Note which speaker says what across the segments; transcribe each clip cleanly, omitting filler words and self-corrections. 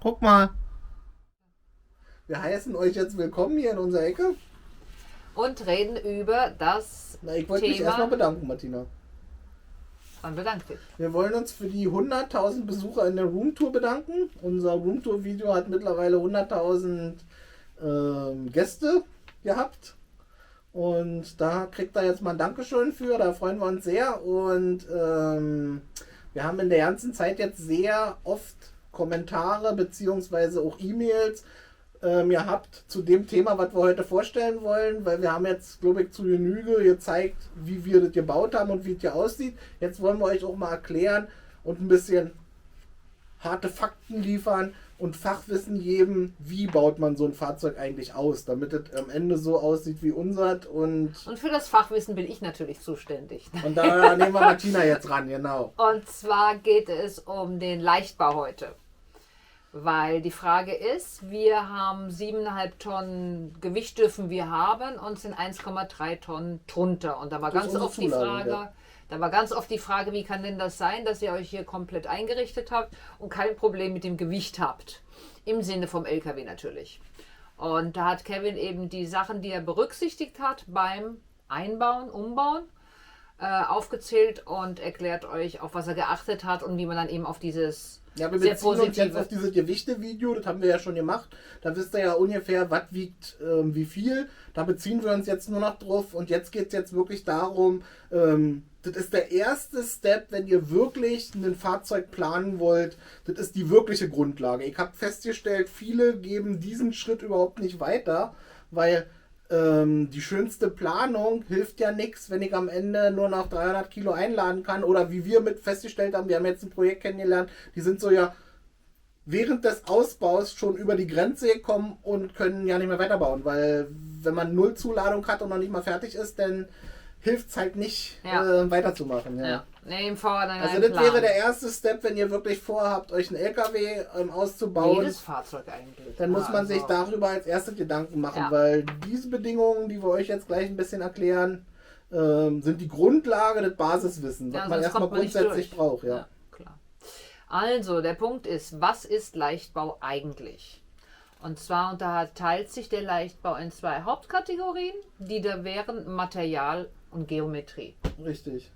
Speaker 1: Guck mal. Wir heißen euch jetzt willkommen hier in unserer Ecke.
Speaker 2: Und reden über das
Speaker 1: Na, ich wollte mich erstmal bedanken, Martina.
Speaker 2: Man bedankt sich.
Speaker 1: Wir wollen uns für die 100.000 Besucher in der Roomtour bedanken. Unser Roomtour-Video hat mittlerweile 100.000 Gäste gehabt. Und da kriegt er jetzt mal ein Dankeschön für. Da freuen wir uns sehr. Und wir haben in der ganzen Zeit jetzt sehr oft Kommentare beziehungsweise auch E-Mails ihr habt zu dem Thema, was wir heute vorstellen wollen, weil wir haben jetzt, glaube ich, zu Genüge gezeigt, wie wir das gebaut haben und wie es hier aussieht. Jetzt wollen wir euch auch mal erklären und ein bisschen harte Fakten liefern und Fachwissen geben, wie baut man so ein Fahrzeug eigentlich aus, damit es am Ende so aussieht wie unser. Und
Speaker 2: für das Fachwissen bin ich natürlich zuständig.
Speaker 1: Und da nehmen wir Martina jetzt ran, genau.
Speaker 2: Und zwar geht es um den Leichtbau heute. Weil die Frage ist, wir haben 7,5 Tonnen Gewicht dürfen wir haben und sind 1,3 Tonnen drunter. Und da war ganz oft die Frage, wie kann denn das sein, dass ihr euch hier komplett eingerichtet habt und kein Problem mit dem Gewicht habt. Im Sinne vom LKW natürlich. Und da hat Kevin eben die Sachen, die er berücksichtigt hat beim Einbauen, Umbauen, aufgezählt und erklärt euch, auf was er geachtet hat und wie man dann eben auf dieses
Speaker 1: wir beziehen uns jetzt auf dieses Gewichte-Video, das haben wir ja schon gemacht. Da wisst ihr ja ungefähr, was wiegt wie viel. Da beziehen wir uns jetzt nur noch drauf. Und jetzt geht es jetzt wirklich darum, das ist der erste Step, wenn ihr wirklich ein Fahrzeug planen wollt. Das ist die wirkliche Grundlage. Ich habe festgestellt, viele geben diesen Schritt überhaupt nicht weiter, weil die schönste Planung hilft ja nichts, wenn ich am Ende nur noch 300 Kilo einladen kann. Oder wie wir mit festgestellt haben, wir haben jetzt ein Projekt kennengelernt, die sind so ja während des Ausbaus schon über die Grenze gekommen und können ja nicht mehr weiterbauen. Weil wenn man null Zuladung hat und noch nicht mal fertig ist, dann hilft es halt nicht weiterzumachen. Ja.
Speaker 2: Nee, im Vorhinein
Speaker 1: also das wäre der erste Step, wenn ihr wirklich vorhabt, euch einen LKW auszubauen.
Speaker 2: Jedes Fahrzeug eigentlich.
Speaker 1: Dann muss man sich darüber als erstes Gedanken machen, weil diese Bedingungen, die wir euch jetzt gleich ein bisschen erklären, sind die Grundlage des Basiswissens, was man erstmal grundsätzlich braucht. Ja,
Speaker 2: klar. Also, der Punkt ist, was ist Leichtbau eigentlich? Und zwar unterteilt sich der Leichtbau in 2 Hauptkategorien, die da wären Material und Geometrie.
Speaker 1: Richtig.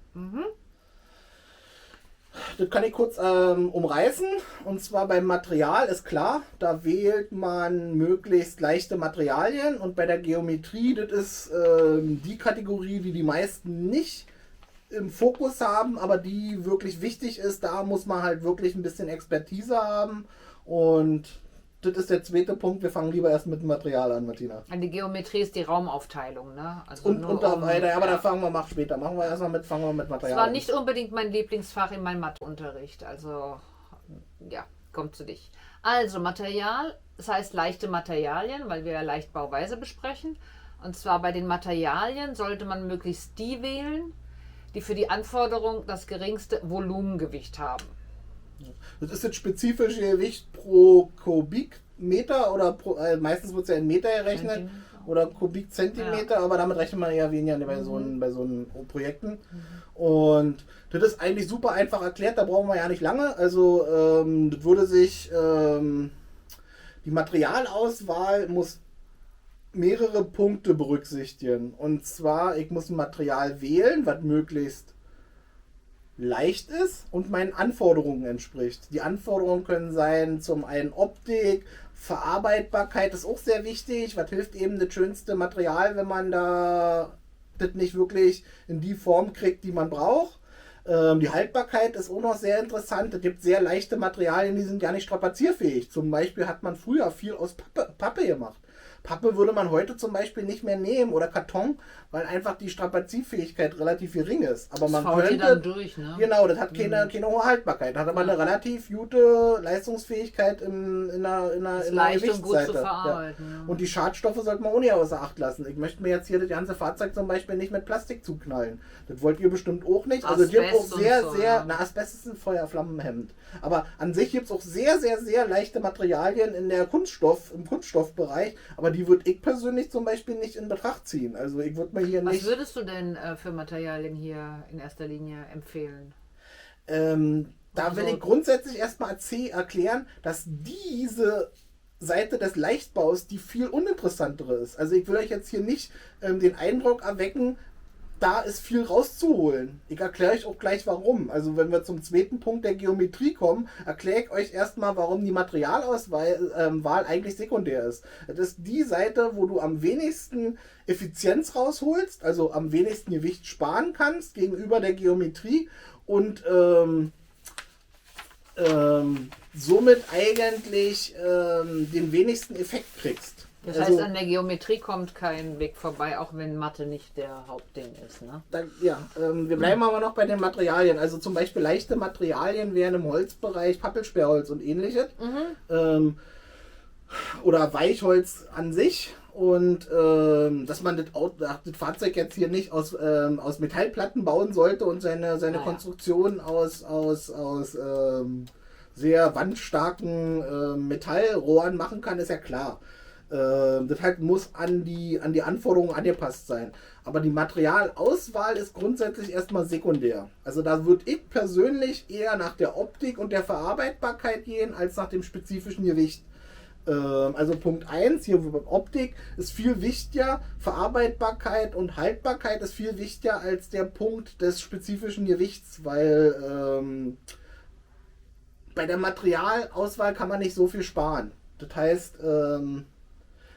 Speaker 1: Das kann ich kurz umreißen. Und zwar beim Material ist klar, da wählt man möglichst leichte Materialien. Und bei der Geometrie, das ist die Kategorie, die die meisten nicht im Fokus haben, aber die wirklich wichtig ist. Da muss man halt wirklich ein bisschen Expertise haben. Und das ist der zweite Punkt. Wir fangen lieber erst mit dem Material an, Martina.
Speaker 2: Die Geometrie ist die Raumaufteilung, ne? Also
Speaker 1: und da weiter, aber da fangen wir später. Fangen wir mit Material
Speaker 2: an. Das war nicht unbedingt mein Lieblingsfach in meinem Matheunterricht. Also, ja, kommt zu dich. Also, Material, das heißt leichte Materialien, weil wir ja Leichtbauweise besprechen. Und zwar bei den Materialien sollte man möglichst die wählen, die für die Anforderung das geringste Volumengewicht haben.
Speaker 1: Das ist das spezifische Gewicht pro Kubikmeter oder meistens wird es ja in Meter gerechnet oder Kubikzentimeter, aber damit rechnet man eher weniger bei so einen Projekten. Und das ist eigentlich super einfach erklärt, da brauchen wir ja nicht lange. Also das würde sich, die Materialauswahl muss mehrere Punkte berücksichtigen. Und zwar, ich muss ein Material wählen, was möglichst leicht ist und meinen Anforderungen entspricht. Die Anforderungen können sein, zum einen Optik, Verarbeitbarkeit ist auch sehr wichtig. Was hilft eben das schönste Material, wenn man da das nicht wirklich in die Form kriegt, die man braucht. Die Haltbarkeit ist auch noch sehr interessant. Es gibt sehr leichte Materialien, die sind gar nicht strapazierfähig. Zum Beispiel hat man früher viel aus Pappe gemacht. Pappe würde man heute zum Beispiel nicht mehr nehmen oder Karton, weil einfach die Strapazierfähigkeit relativ gering ist. Aber man könnte
Speaker 2: dann durch, ne?
Speaker 1: Genau, das hat keine hohe Haltbarkeit, hat aber eine relativ gute Leistungsfähigkeit in der Gewichtsseite.
Speaker 2: Gut zu verarbeiten.
Speaker 1: Ja. Und die Schadstoffe sollte man ohne außer Acht lassen. Ich möchte mir jetzt hier das ganze Fahrzeug zum Beispiel nicht mit Plastik zuknallen. Das wollt ihr bestimmt auch nicht. Also es gibt auch Asbest ist ein Feuerflammenhemd. Aber an sich gibt es auch sehr, sehr, sehr leichte Materialien im Kunststoffbereich, aber die würde ich persönlich zum Beispiel nicht in Betracht ziehen. Also ich würde mir hier nicht...
Speaker 2: Was würdest du denn für Materialien hier in erster Linie empfehlen?
Speaker 1: Da will ich grundsätzlich erstmal erklären, dass diese Seite des Leichtbaus die viel uninteressantere ist. Also ich will euch jetzt hier nicht den Eindruck erwecken, da ist viel rauszuholen. Ich erkläre euch auch gleich warum. Also wenn wir zum zweiten Punkt der Geometrie kommen, erkläre ich euch erstmal, warum die Materialauswahl eigentlich sekundär ist. Das ist die Seite, wo du am wenigsten Effizienz rausholst, also am wenigsten Gewicht sparen kannst gegenüber der Geometrie und somit eigentlich den wenigsten Effekt kriegst.
Speaker 2: Das heißt, an der Geometrie kommt kein Weg vorbei, auch wenn Mathe nicht der Hauptding ist. Ne?
Speaker 1: Wir bleiben aber noch bei den Materialien. Also zum Beispiel leichte Materialien wären im Holzbereich Pappelsperrholz und ähnliches. Oder Weichholz an sich. Und dass man das Fahrzeug jetzt hier nicht aus Metallplatten bauen sollte und seine Konstruktion aus sehr wandstarken Metallrohren machen kann, ist ja klar. Das halt muss an die Anforderungen angepasst sein. Aber die Materialauswahl ist grundsätzlich erstmal sekundär. Also da würde ich persönlich eher nach der Optik und der Verarbeitbarkeit gehen, als nach dem spezifischen Gewicht. Also Punkt 1, hier Optik ist viel wichtiger, Verarbeitbarkeit und Haltbarkeit ist viel wichtiger als der Punkt des spezifischen Gewichts, weil bei der Materialauswahl kann man nicht so viel sparen. Das heißt,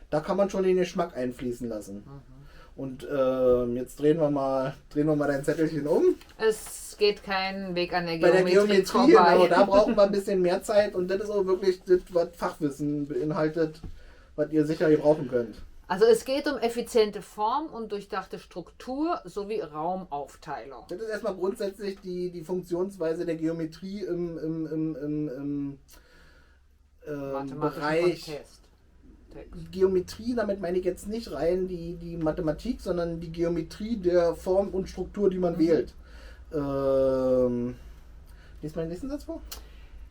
Speaker 1: da kann man schon den Geschmack einfließen lassen. Und jetzt drehen wir mal dein Zettelchen um.
Speaker 2: Es geht kein Weg an der
Speaker 1: Geometrie. Bei der Geometrie,
Speaker 2: vorbei.
Speaker 1: genau, da brauchen wir ein bisschen mehr Zeit und das ist auch wirklich das, was Fachwissen beinhaltet, was ihr sicher gebrauchen könnt.
Speaker 2: Also es geht um effiziente Form und durchdachte Struktur sowie Raumaufteilung.
Speaker 1: Das ist erstmal grundsätzlich die Funktionsweise der Geometrie im Bereich
Speaker 2: Text.
Speaker 1: Geometrie, damit meine ich jetzt nicht rein die Mathematik, sondern die Geometrie der Form und Struktur, die man wählt. Lies mal den nächsten Satz vor.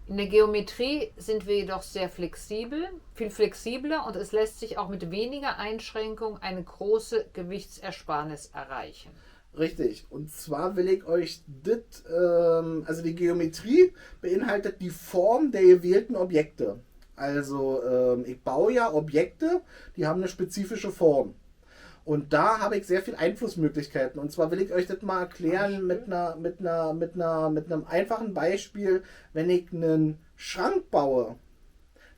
Speaker 2: In der Geometrie sind wir jedoch sehr flexibel, viel flexibler und es lässt sich auch mit weniger Einschränkung eine große Gewichtsersparnis erreichen.
Speaker 1: Richtig. Und zwar will ich euch also die Geometrie beinhaltet die Form der gewählten Objekte. Also ich baue ja Objekte, die haben eine spezifische Form. Und da habe ich sehr viele Einflussmöglichkeiten. Und zwar will ich euch das mal erklären mit einem einfachen Beispiel. Wenn ich einen Schrank baue,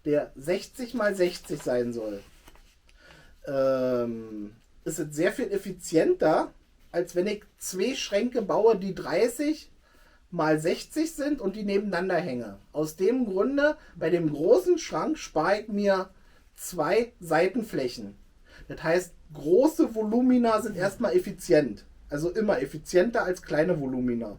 Speaker 1: der 60 mal 60 sein soll, ist es sehr viel effizienter, als wenn ich zwei Schränke baue, die 30 mal 60 sind und die nebeneinander hänge. Aus dem Grunde, bei dem großen Schrank spare ich mir 2 Seitenflächen. Das heißt, große Volumina sind erstmal effizient. Also immer effizienter als kleine Volumina.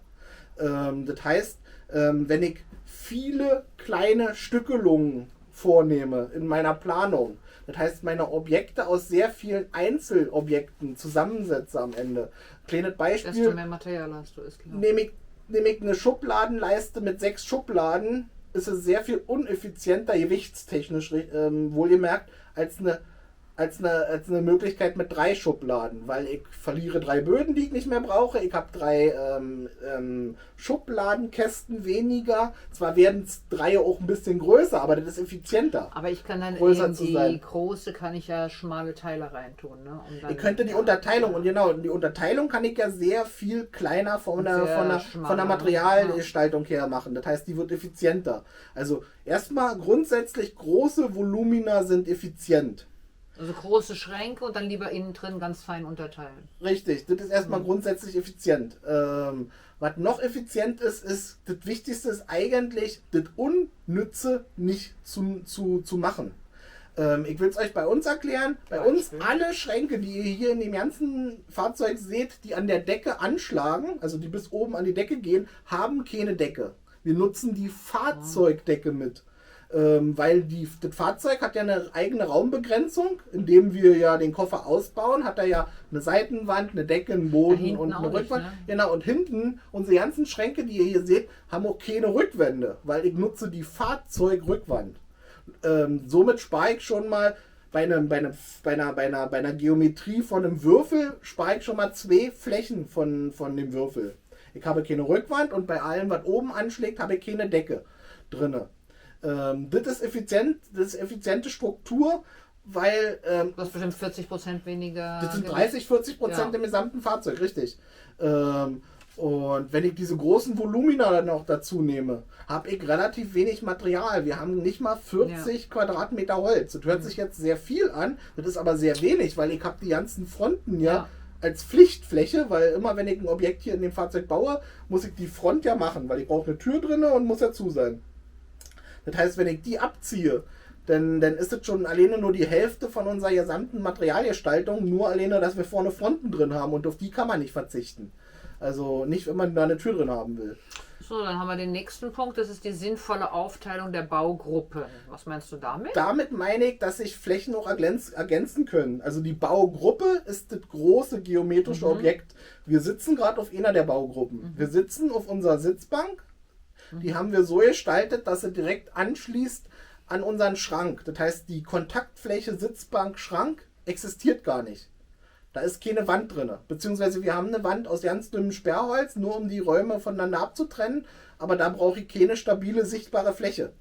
Speaker 1: Das heißt, wenn ich viele kleine Stückelungen vornehme in meiner Planung, das heißt, meine Objekte aus sehr vielen Einzelobjekten zusammensetze am Ende. Kleines Beispiel.
Speaker 2: Desto mehr Material hast du, ist klar.
Speaker 1: Nehme ich eine Schubladenleiste mit 6 Schubladen, ist es sehr viel uneffizienter, gewichtstechnisch wohlgemerkt, als eine Möglichkeit mit 3 Schubladen, weil ich verliere 3 Böden, die ich nicht mehr brauche. Ich habe 3 Schubladenkästen weniger. Zwar werden 3 auch ein bisschen größer, aber das ist effizienter.
Speaker 2: Aber ich kann dann
Speaker 1: in
Speaker 2: die große kann ich ja schmale Teile reintun. Ne?
Speaker 1: Ich könnte die Unterteilung, und genau, die Unterteilung kann ich ja sehr viel kleiner von der Materialgestaltung her machen. Das heißt, die wird effizienter. Also erstmal grundsätzlich große Volumina sind effizient.
Speaker 2: Also große Schränke und dann lieber innen drin ganz fein unterteilen.
Speaker 1: Richtig, das ist erstmal grundsätzlich effizient. Was noch effizient ist, das Wichtigste ist eigentlich, das Unnütze nicht zu machen. Ich will es euch bei uns erklären. Bei uns alle Schränke, die ihr hier in dem ganzen Fahrzeug seht, die an der Decke anschlagen, also die bis oben an die Decke gehen, haben keine Decke. Wir nutzen die Fahrzeugdecke mit. Weil das Fahrzeug hat ja eine eigene Raumbegrenzung, indem wir ja den Koffer ausbauen, hat er ja eine Seitenwand, eine Decke, einen Boden und eine Rückwand. Nicht, ne? Genau, und hinten, unsere ganzen Schränke, die ihr hier seht, haben auch keine Rückwände, weil ich nutze die Fahrzeugrückwand. Somit spare ich schon mal bei einer Geometrie von einem Würfel, spare ich schon mal 2 Flächen von dem Würfel. Ich habe keine Rückwand und bei allem, was oben anschlägt, habe ich keine Decke drin. Das ist effizient, das ist effiziente Struktur, weil
Speaker 2: Du hast bestimmt 40% weniger.
Speaker 1: das sind
Speaker 2: Gewicht.
Speaker 1: 30-40% im gesamten Fahrzeug, richtig. Und wenn ich diese großen Volumina dann noch dazu nehme, habe ich relativ wenig Material. Wir haben nicht mal 40 Quadratmeter Holz. Das hört sich jetzt sehr viel an, das ist aber sehr wenig, weil ich habe die ganzen Fronten als Pflichtfläche, weil immer wenn ich ein Objekt hier in dem Fahrzeug baue, muss ich die Front ja machen, weil ich brauche eine Tür drin und muss dazu sein. Das heißt, wenn ich die abziehe, dann ist es schon alleine nur die Hälfte von unserer gesamten Materialgestaltung, nur alleine, dass wir vorne Fronten drin haben und auf die kann man nicht verzichten. Also nicht, wenn man da eine Tür drin haben will.
Speaker 2: So, dann haben wir den nächsten Punkt, das ist die sinnvolle Aufteilung der Baugruppen. Was meinst du damit?
Speaker 1: Damit meine ich, dass sich Flächen auch ergänzen können. Also die Baugruppe ist das große geometrische Objekt. Wir sitzen gerade auf einer der Baugruppen. Wir sitzen auf unserer Sitzbank. Die haben wir so gestaltet, dass sie direkt anschließt an unseren Schrank. Das heißt, die Kontaktfläche Sitzbank-Schrank existiert gar nicht. Da ist keine Wand drin. Beziehungsweise wir haben eine Wand aus ganz dünnem Sperrholz, nur um die Räume voneinander abzutrennen. Aber da brauche ich keine stabile, sichtbare Fläche.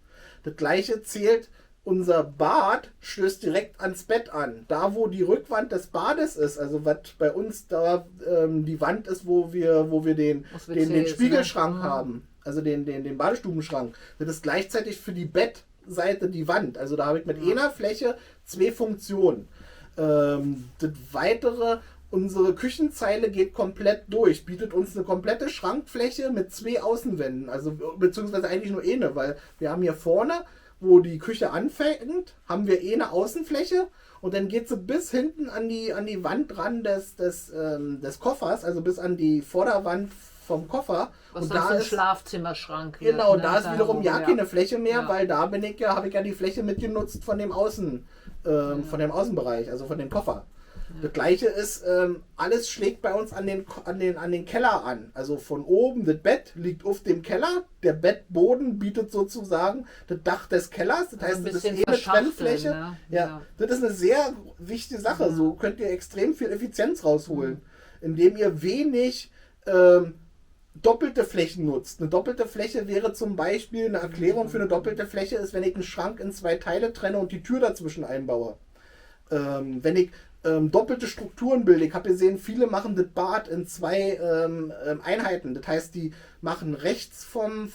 Speaker 1: Das gleiche zählt, unser Bad stößt direkt ans Bett an. Da, wo die Rückwand des Bades ist, also was bei uns da die Wand ist, wo wir den Spiegelschrank haben, also den Badestubenschrank, das ist gleichzeitig für die Bettseite die Wand. Also da habe ich mit einer Fläche zwei Funktionen. Das weitere, unsere Küchenzeile geht komplett durch, bietet uns eine komplette Schrankfläche mit zwei Außenwänden, also beziehungsweise eigentlich nur eine, weil wir haben hier vorne, wo die Küche anfängt, haben wir eine Außenfläche und dann geht sie bis hinten an die Wand ran des Koffers, also bis an die Vorderwand vom Koffer.
Speaker 2: Was
Speaker 1: und
Speaker 2: dann
Speaker 1: da
Speaker 2: so ein
Speaker 1: ist
Speaker 2: Schlafzimmerschrank.
Speaker 1: genau,
Speaker 2: wird, ne?
Speaker 1: da ist wiederum keine Fläche mehr,
Speaker 2: Ja.
Speaker 1: weil da habe ich ja die Fläche mitgenutzt von dem von dem Außenbereich, also von dem Koffer. Das gleiche ist, alles schlägt bei uns an den Keller an. Also von oben, das Bett liegt auf dem Keller, der Bettboden bietet sozusagen das Dach des Kellers. Das heißt, das ist eine Trennfläche.
Speaker 2: Ne?
Speaker 1: Ja, das ist eine sehr wichtige Sache. So könnt ihr extrem viel Effizienz rausholen, indem ihr wenig doppelte Flächen nutzt. Eine doppelte Fläche wäre zum Beispiel, eine Erklärung für eine doppelte Fläche ist, wenn ich einen Schrank in zwei Teile trenne und die Tür dazwischen einbaue. Wenn ich doppelte Strukturen bilde, ich habe gesehen, viele machen das Bad in zwei Einheiten. Das heißt, die machen rechts vom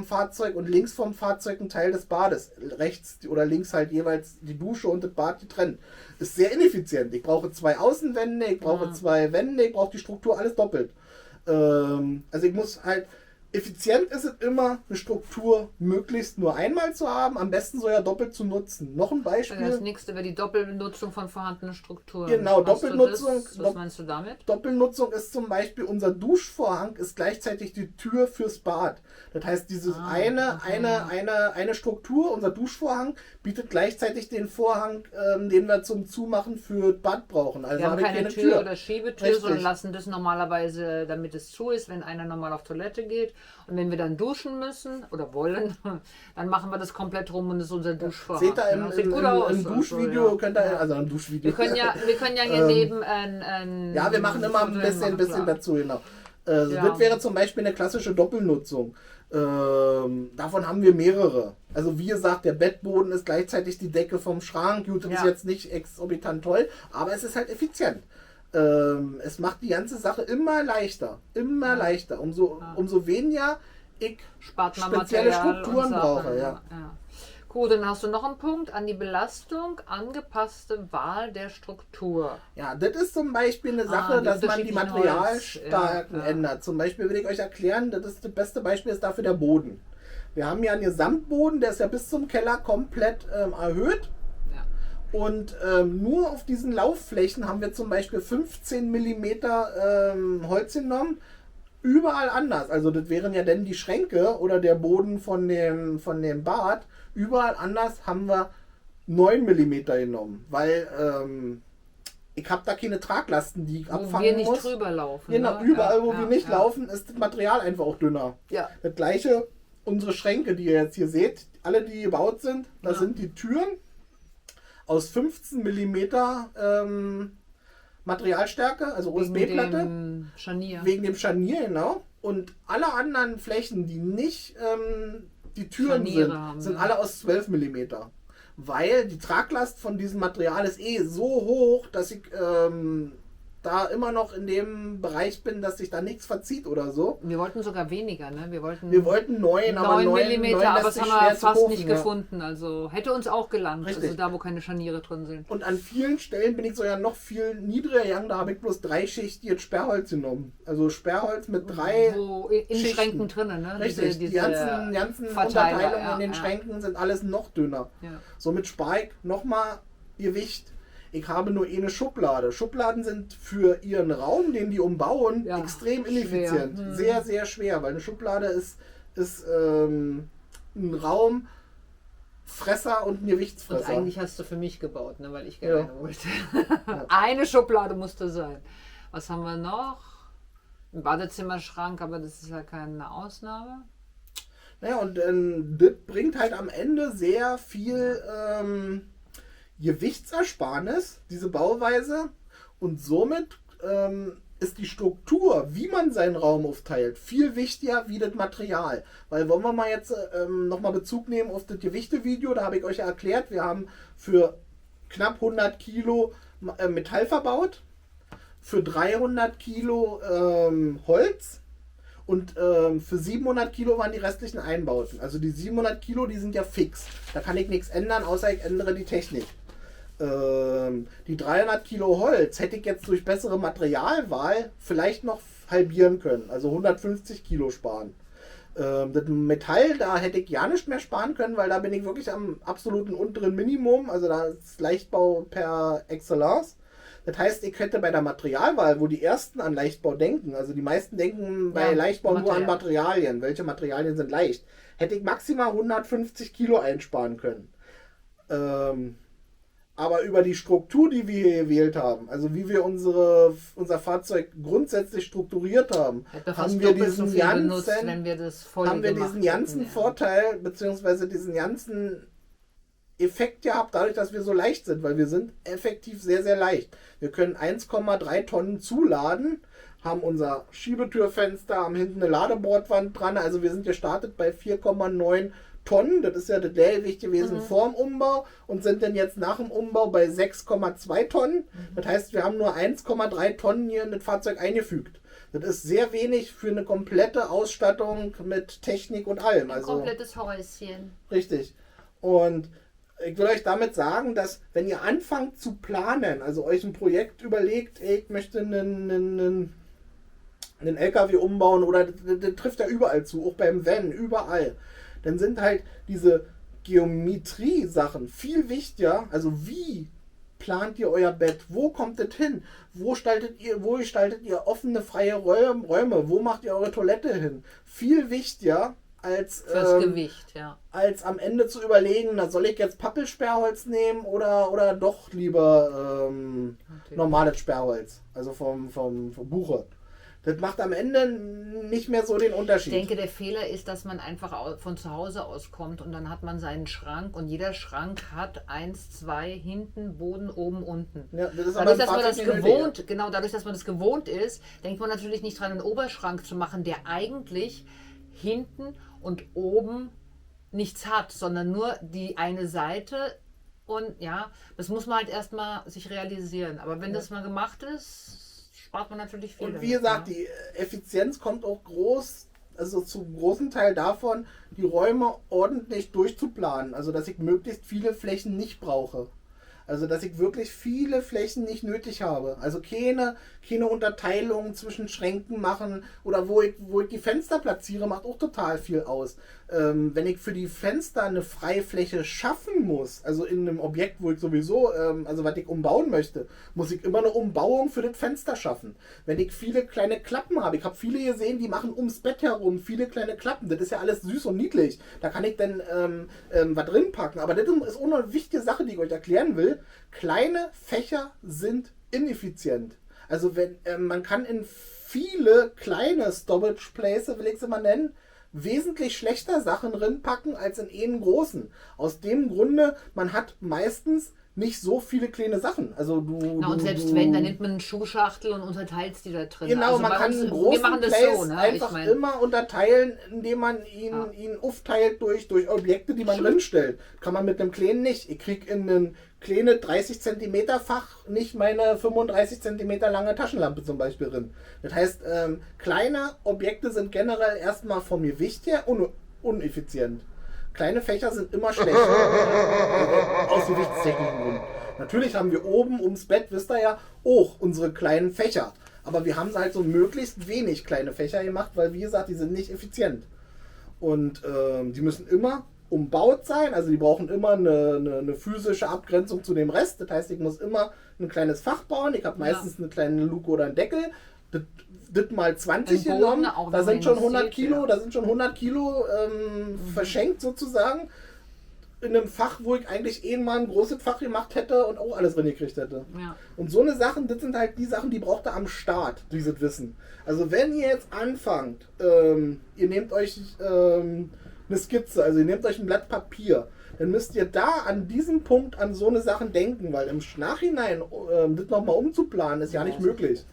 Speaker 1: Fahrzeug und links vom Fahrzeug einen Teil des Bades. Rechts oder links halt jeweils die Dusche und das Bad getrennt. Ist sehr ineffizient. Ich brauche zwei Außenwände, ich brauche zwei Wände, ich brauche die Struktur alles doppelt. Also ich muss halt, effizient ist es immer, eine Struktur möglichst nur einmal zu haben, am besten sogar doppelt zu nutzen. Noch ein Beispiel.
Speaker 2: Das nächste wäre die Doppelnutzung von vorhandenen Strukturen.
Speaker 1: Genau, Doppelnutzung.
Speaker 2: Was meinst du damit?
Speaker 1: Doppelnutzung ist zum Beispiel, unser Duschvorhang ist gleichzeitig die Tür fürs Bad. Das heißt, dieses eine Struktur, unser Duschvorhang, bietet gleichzeitig den Vorhang, den wir zum Zumachen für Bad brauchen. Also
Speaker 2: Wir haben keine Tür oder Schiebetür,
Speaker 1: Richtig.
Speaker 2: sondern lassen das normalerweise, damit es zu ist, wenn einer normal auf Toilette geht. Und wenn wir dann duschen müssen oder wollen, dann machen wir das komplett rum und das ist unser Duschvorhang.
Speaker 1: Seht ihr im Duschvideo,
Speaker 2: also,
Speaker 1: könnt ihr, also ein Duschvideo.
Speaker 2: Wir können ja hier neben ein
Speaker 1: ja, wir machen immer ein bisschen dazu, genau. Das wäre zum Beispiel eine klassische Doppelnutzung. Davon haben wir mehrere. Also wie gesagt, der Bettboden ist gleichzeitig die Decke vom Schrank. Gut, das ist jetzt nicht exorbitant toll, aber es ist halt effizient. Es macht die ganze Sache immer leichter. Immer leichter. Umso weniger ich spezielle Strukturen brauche. Ja.
Speaker 2: Gut, dann hast du noch einen Punkt an die Belastung, angepasste Wahl der Struktur.
Speaker 1: Ja, das ist zum Beispiel eine Sache, dass man die Materialstärken ändert. Zum Beispiel will ich euch erklären, das beste Beispiel ist dafür der Boden. Wir haben ja einen Gesamtboden, der ist ja bis zum Keller komplett erhöht. Und nur auf diesen Laufflächen haben wir zum Beispiel 15 mm Holz genommen. Überall anders. Also das wären ja dann die Schränke oder der Boden von dem Bad. Überall anders haben wir 9 mm genommen. Weil ich habe da keine Traglasten, die ich abfangen muss. Wo wir nicht
Speaker 2: drüber laufen.
Speaker 1: Genau,
Speaker 2: ne?
Speaker 1: überall wo wir nicht laufen, ist das Material einfach auch dünner.
Speaker 2: Ja.
Speaker 1: Das gleiche, unsere Schränke, die ihr jetzt hier seht, alle die gebaut sind, da sind die Türen aus 15 mm Materialstärke, also USB-Platte.
Speaker 2: Wegen dem Scharnier.
Speaker 1: Wegen dem Scharnier, genau. Und alle anderen Flächen, die nicht die Türen sind alle aus 12 mm. Weil die Traglast von diesem Material ist so hoch, dass ich da immer noch in dem Bereich bin, dass sich da nichts verzieht oder so.
Speaker 2: Wir wollten sogar weniger, ne? Wir wollten
Speaker 1: 9, aber 9
Speaker 2: mm, aber das haben wir fast nicht gefunden. Also hätte uns auch gelangt,
Speaker 1: Richtig.
Speaker 2: also da, wo keine Scharniere drin sind.
Speaker 1: Und an vielen Stellen bin ich sogar noch viel niedriger gegangen, da habe ich bloß 3 Schichten Sperrholz genommen. Also Sperrholz mit 3
Speaker 2: in
Speaker 1: Schichten.
Speaker 2: Schränken drinnen, ne?
Speaker 1: Richtig, die ganzen Unterteilungen in den Schränken sind alles noch dünner.
Speaker 2: Ja.
Speaker 1: Somit spare ich nochmal Gewicht. Ich habe nur eine Schublade. Schubladen sind für ihren Raum, den die umbauen, extrem ineffizient. Sehr, sehr schwer, weil eine Schublade ist ein Raumfresser und ein Gewichtsfresser.
Speaker 2: Und eigentlich hast du für mich gebaut, ne? Weil ich gerne eine wollte. Eine Schublade musste sein. Was haben wir noch? Ein Badezimmerschrank, aber das ist ja keine Ausnahme.
Speaker 1: Naja, und das bringt halt am Ende sehr viel Gewichtsersparnis, diese Bauweise, und somit ist die Struktur, wie man seinen Raum aufteilt, viel wichtiger wie das Material. Weil wollen wir mal jetzt nochmal Bezug nehmen auf das Gewichte-Video, da habe ich euch ja erklärt, wir haben für knapp 100 Kilo Metall verbaut, für 300 Kilo Holz. Und für 700 Kilo waren die restlichen Einbauten. Also die 700 Kilo, die sind ja fix. Da kann ich nichts ändern, außer ich ändere die Technik. Die 300 Kilo Holz hätte ich jetzt durch bessere Materialwahl vielleicht noch halbieren können. Also 150 Kilo sparen. Das Metall, da hätte ich ja nicht mehr sparen können, weil da bin ich wirklich am absoluten unteren Minimum. Also da ist Leichtbau per Excellence. Das heißt, ich hätte bei der Materialwahl, wo die ersten an Leichtbau denken, also die meisten denken bei Leichtbau nur an Materialien, welche Materialien sind leicht, hätte ich maximal 150 Kilo einsparen können. Aber über die Struktur, die wir hier gewählt haben, also wie wir unser Fahrzeug grundsätzlich strukturiert haben, haben wir diesen ganzen Vorteil, beziehungsweise diesen ganzen Effekt gehabt, dadurch, dass wir so leicht sind, weil wir sind effektiv sehr, sehr leicht. Wir können 1,3 Tonnen zuladen, haben unser Schiebetürfenster, haben hinten eine Ladebordwand dran, also wir sind gestartet bei 4,9 Tonnen, das ist ja das Leergewicht gewesen vor dem Umbau, und sind dann jetzt nach dem Umbau bei 6,2 Tonnen. Das heißt, wir haben nur 1,3 Tonnen hier in das Fahrzeug eingefügt. Das ist sehr wenig für eine komplette Ausstattung mit Technik und allem.
Speaker 2: Ein komplettes Häuschen.
Speaker 1: Richtig. Und ich will euch damit sagen, dass wenn ihr anfangt zu planen, also euch ein Projekt überlegt, ich möchte einen LKW umbauen, oder das trifft ja überall zu, auch beim Van, überall, dann sind halt diese Geometrie-Sachen viel wichtiger. Also wie plant ihr euer Bett? Wo kommt es hin? Wo gestaltet ihr offene, freie Räume? Wo macht ihr eure Toilette hin? Viel wichtiger als
Speaker 2: fürs Gewicht,
Speaker 1: als am Ende zu überlegen, na, soll ich jetzt Pappelsperrholz nehmen oder doch lieber normales Sperrholz, also vom Buche. Das macht am Ende nicht mehr so den Unterschied.
Speaker 2: Ich denke, der Fehler ist, dass man einfach von zu Hause aus kommt und dann hat man seinen Schrank und jeder Schrank hat 1, 2 hinten, Boden, oben, unten.
Speaker 1: Ja, das ist
Speaker 2: dadurch, dass man das gewohnt ist, denkt man natürlich nicht dran, einen Oberschrank zu machen, der eigentlich hinten und oben nichts hat, sondern nur die eine Seite, und ja, das muss man halt erstmal sich realisieren. Aber wenn das mal gemacht ist, spart man natürlich viel.
Speaker 1: Und wie gesagt, die Effizienz kommt auch zum großen Teil davon, die Räume ordentlich durchzuplanen. Also dass ich möglichst viele Flächen nicht brauche. Also dass ich wirklich viele Flächen nicht nötig habe. Also keine Unterteilung zwischen Schränken machen, oder wo ich die Fenster platziere, macht auch total viel aus. Wenn ich für die Fenster eine Freifläche schaffen muss, also in einem Objekt, wo ich sowieso, also was ich umbauen möchte, muss ich immer eine Umbauung für das Fenster schaffen. Wenn ich viele kleine Klappen habe, ich habe viele gesehen, die machen ums Bett herum viele kleine Klappen, das ist ja alles süß und niedlich, da kann ich dann was drin packen, aber das ist auch eine wichtige Sache, die ich euch erklären will. Kleine Fächer sind ineffizient. Also wenn man kann in viele kleine Storage Places, will ich sie mal nennen, wesentlich schlechter Sachen drin packen als in einen großen. Aus dem Grunde, man hat meistens nicht so viele kleine Sachen. Also
Speaker 2: und selbst wenn, dann nimmt man eine Schuhschachtel und unterteilt die da drin.
Speaker 1: Genau,
Speaker 2: also
Speaker 1: man kann einen großen Place einfach immer unterteilen, indem man ihn aufteilt durch Objekte, die man drinstellt. Kann man mit einem kleinen nicht. Ich kriege in ein kleine 30 cm Fach nicht meine 35 cm lange Taschenlampe zum Beispiel drin. Das heißt, kleine Objekte sind generell erstmal vom Gewicht her uneffizient. Kleine Fächer sind immer schlecht. Aus gewichtstechnischen Gründen. Natürlich haben wir oben ums Bett, wisst ihr ja, auch unsere kleinen Fächer. Aber wir haben halt so möglichst wenig kleine Fächer gemacht, weil wie gesagt, die sind nicht effizient. Und die müssen immer umbaut sein, also die brauchen immer eine physische Abgrenzung zu dem Rest. Das heißt, ich muss immer ein kleines Fach bauen. Ich habe meistens eine kleine Luke oder einen Deckel. Das mal 20 genommen, da sind schon 100 Kilo, verschenkt sozusagen. In einem Fach, wo ich eigentlich mal ein großes Fach gemacht hätte und auch alles drin gekriegt hätte. Ja. Und so eine Sachen, das sind halt die Sachen, die braucht ihr am Start, dieses Wissen. Also wenn ihr jetzt anfangt, ihr nehmt euch eine Skizze, also ihr nehmt euch ein Blatt Papier, dann müsst ihr da an diesem Punkt an so eine Sachen denken, weil im Nachhinein das nochmal umzuplanen, ist ja nicht möglich.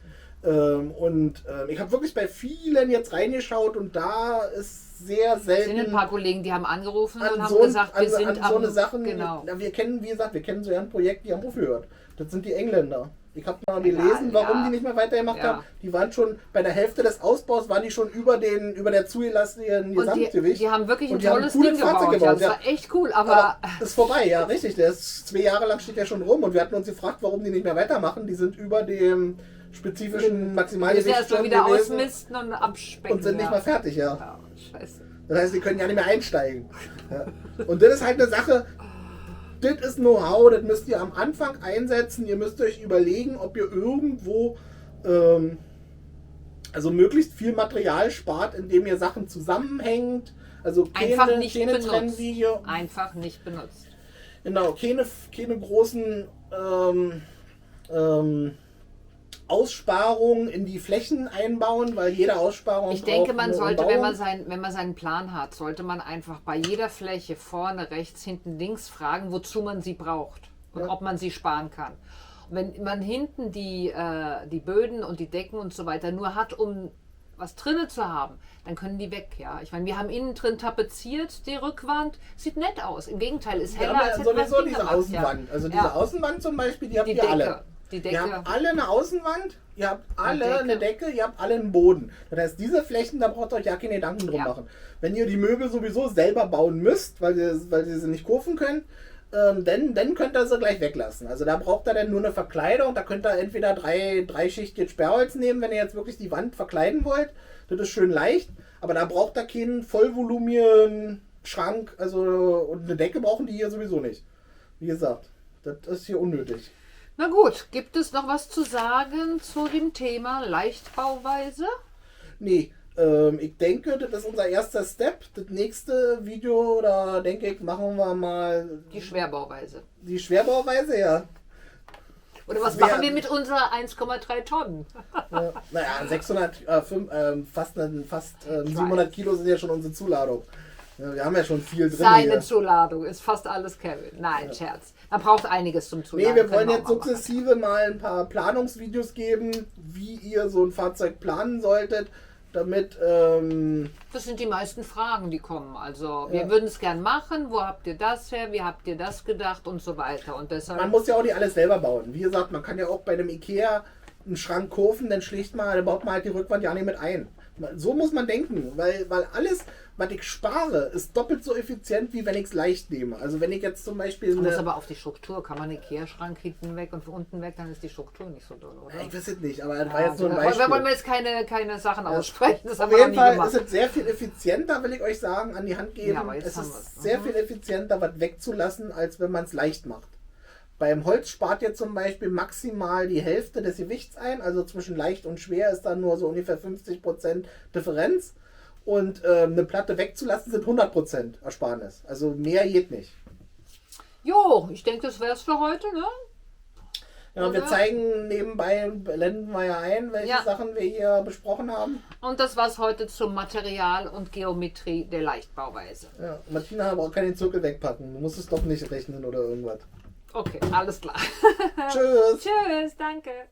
Speaker 1: Ich habe wirklich bei vielen jetzt reingeschaut und da ist sehr selten.
Speaker 2: Es sind ein paar Kollegen, die haben angerufen und haben gesagt, wir sind
Speaker 1: an so eine Sachen. Genau. Wir kennen, wie gesagt, so ein Projekt, die haben aufgehört. Das sind die Engländer. Ich habe mal gelesen, warum die nicht mehr weitergemacht haben. Die waren schon bei der Hälfte des Ausbaus, waren die schon über der zugelassenen Gesamtgewicht.
Speaker 2: Die haben wirklich ein tolles Ding gebaut. Ja, das war echt cool, aber
Speaker 1: ist vorbei, ja, richtig. Der ist 2 Jahre lang steht der schon rum und wir hatten uns gefragt, warum die nicht mehr weitermachen. Die sind über dem spezifischen Maximalgewicht
Speaker 2: schon erst mal wieder ausmisten und abspecken.
Speaker 1: Und sind nicht mal fertig,
Speaker 2: ja. Scheiße.
Speaker 1: Das heißt, die können ja nicht mehr einsteigen. Ja. Und das ist halt eine Sache, das ist Know-how, das müsst ihr am Anfang einsetzen. Ihr müsst euch überlegen, ob ihr irgendwo also möglichst viel Material spart, indem ihr Sachen zusammenhängt. Also
Speaker 2: einfach nicht benutzt.
Speaker 1: Genau, keine großen Aussparungen in die Flächen einbauen, weil jede Aussparung.
Speaker 2: Ich denke, man sollte, wenn man seinen Plan hat, sollte man einfach bei jeder Fläche vorne, rechts, hinten, links fragen, wozu man sie braucht und ob man sie sparen kann. Und wenn man hinten die Böden und die Decken und so weiter nur hat, um was drinnen zu haben, dann können die weg, ja. Ich meine, wir haben innen drin tapeziert, die Rückwand, sieht nett aus. Im Gegenteil, ist heller als hätte man
Speaker 1: sowieso diese Außenwand. Ja. Also diese Außenwand zum Beispiel, die habt ihr alle. Ihr habt alle eine Außenwand, ihr habt alle eine Decke, ihr habt alle einen Boden. Das heißt, diese Flächen, da braucht ihr euch ja keine Gedanken drum machen. Wenn ihr die Möbel sowieso selber bauen müsst, weil ihr sie nicht kaufen könnt, dann könnt ihr sie gleich weglassen. Also da braucht ihr dann nur eine Verkleidung. Da könnt ihr entweder drei Schichten Sperrholz nehmen, wenn ihr jetzt wirklich die Wand verkleiden wollt. Das ist schön leicht, aber da braucht ihr keinen vollvolumigen Schrank. Also, und eine Decke brauchen die hier sowieso nicht. Wie gesagt, das ist hier unnötig.
Speaker 2: Na gut, gibt es noch was zu sagen zu dem Thema Leichtbauweise?
Speaker 1: Nee, ich denke, das ist unser erster Step. Das nächste Video, da denke ich, machen wir mal...
Speaker 2: Die Schwerbauweise.
Speaker 1: Die Schwerbauweise, ja.
Speaker 2: Oder was machen wir mit unserer 1,3 Tonnen?
Speaker 1: Naja, fast 700 Kilo sind ja schon unsere Zuladung. Ja, wir haben ja schon viel drin.
Speaker 2: Seine hier. Zuladung ist fast alles Kevin. Nein, Scherz. Man braucht einiges zum Zuladen.
Speaker 1: Nee, wir wollen jetzt sukzessive mal ein paar Planungsvideos geben, wie ihr so ein Fahrzeug planen solltet, damit...
Speaker 2: das sind die meisten Fragen, die kommen. Also wir würden es gern machen. Wo habt ihr das her? Wie habt ihr das gedacht? Und so weiter. Und deshalb
Speaker 1: man muss ja auch nicht alles selber bauen. Wie gesagt, man kann ja auch bei einem Ikea einen Schrank kaufen, dann baut man halt die Rückwand ja nicht mit ein. So muss man denken, weil alles, was ich spare, ist doppelt so effizient, wie wenn ich es leicht nehme. Also wenn ich jetzt zum Beispiel...
Speaker 2: Man muss aber auf die Struktur, kann man einen Ikea-Schrank hinten weg und unten weg, dann ist die Struktur nicht so doll, oder?
Speaker 1: Ich weiß es nicht, aber das war jetzt nur ein Beispiel.
Speaker 2: Da wollen wir jetzt keine Sachen aussprechen, das
Speaker 1: haben wir noch nie gemacht. Auf jeden Fall ist es sehr viel effizienter, will ich euch sagen, an die Hand geben. Ja, es ist sehr viel effizienter, was wegzulassen, als wenn man es leicht macht. Beim Holz spart ihr zum Beispiel maximal die Hälfte des Gewichts ein, also zwischen leicht und schwer ist dann nur so ungefähr 50% Differenz. Und eine Platte wegzulassen sind 100% Ersparnis. Also mehr geht nicht.
Speaker 2: Jo, ich denke, das wäre es für heute, ne?
Speaker 1: Ja, wir zeigen nebenbei, blenden wir ja ein, welche Sachen wir hier besprochen haben.
Speaker 2: Und das war's heute zum Material und Geometrie der Leichtbauweise.
Speaker 1: Ja, Martina braucht keinen Zirkel wegpacken. Du musst es doch nicht rechnen oder irgendwas.
Speaker 2: Okay, alles klar.
Speaker 1: Tschüss.
Speaker 2: Tschüss, danke.